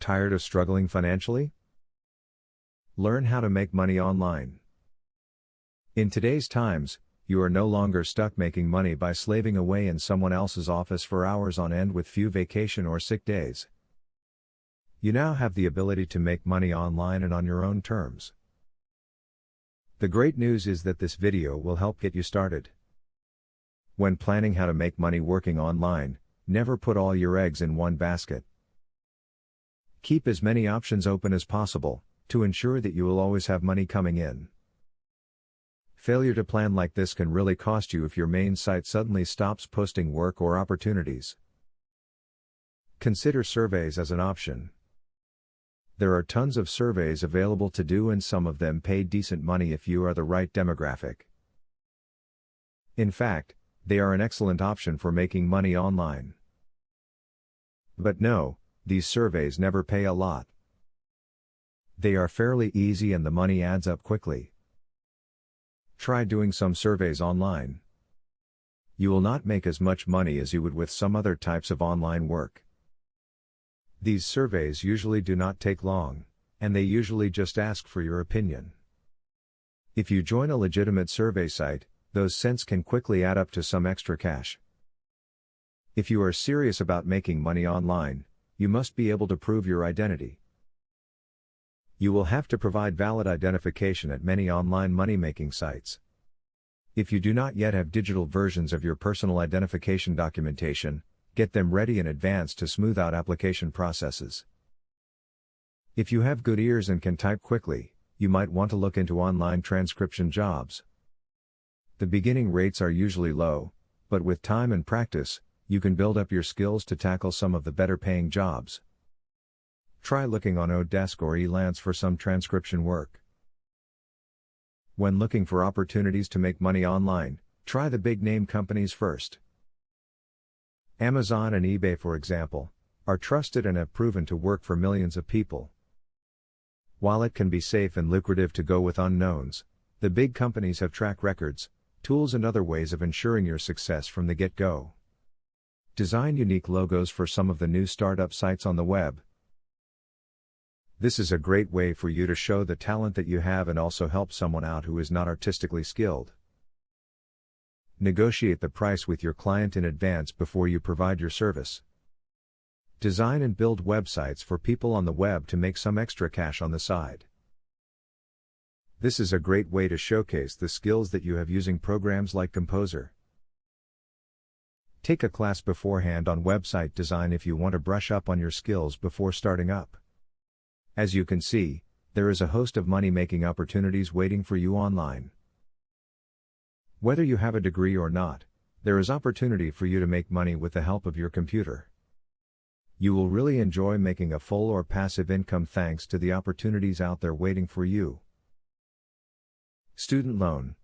Tired of struggling financially? Learn how to make money online. In today's times, you are no longer stuck making money by slaving away in someone else's office for hours on end with few vacation or sick days. You now have the ability to make money online and on your own terms. The great news is that this video will help get you started. When planning how to make money working online, never put all your eggs in one basket. Keep as many options open as possible, to ensure that you will always have money coming in. Failure to plan like this can really cost you if your main site suddenly stops posting work or opportunities. Consider surveys as an option. There are tons of surveys available to do, and some of them pay decent money if you are the right demographic. In fact, they are an excellent option for making money online. But no, these surveys never pay a lot. They are fairly easy and the money adds up quickly. Try doing some surveys online. You will not make as much money as you would with some other types of online work. These surveys usually do not take long, and they usually just ask for your opinion. If you join a legitimate survey site, those cents can quickly add up to some extra cash. If you are serious about making money online, you must be able to prove your identity. You will have to provide valid identification at many online money-making sites. If you do not yet have digital versions of your personal identification documentation, get them ready in advance to smooth out application processes. If you have good ears and can type quickly, you might want to look into online transcription jobs. The beginning rates are usually low, but with time and practice, you can build up your skills to tackle some of the better paying jobs. Try looking on Odesk or Elance for some transcription work. When looking for opportunities to make money online, try the big name companies first. Amazon and eBay, for example, are trusted and have proven to work for millions of people. While it can be safe and lucrative to go with unknowns, the big companies have track records, tools and other ways of ensuring your success from the get-go. Design unique logos for some of the new startup sites on the web. This is a great way for you to show the talent that you have and also help someone out who is not artistically skilled. Negotiate the price with your client in advance before you provide your service. Design and build websites for people on the web to make some extra cash on the side. This is a great way to showcase the skills that you have using programs like Composer. Take a class beforehand on website design if you want to brush up on your skills before starting up. As you can see, there is a host of money-making opportunities waiting for you online. Whether you have a degree or not, there is opportunity for you to make money with the help of your computer. You will really enjoy making a full or passive income thanks to the opportunities out there waiting for you. Student loan.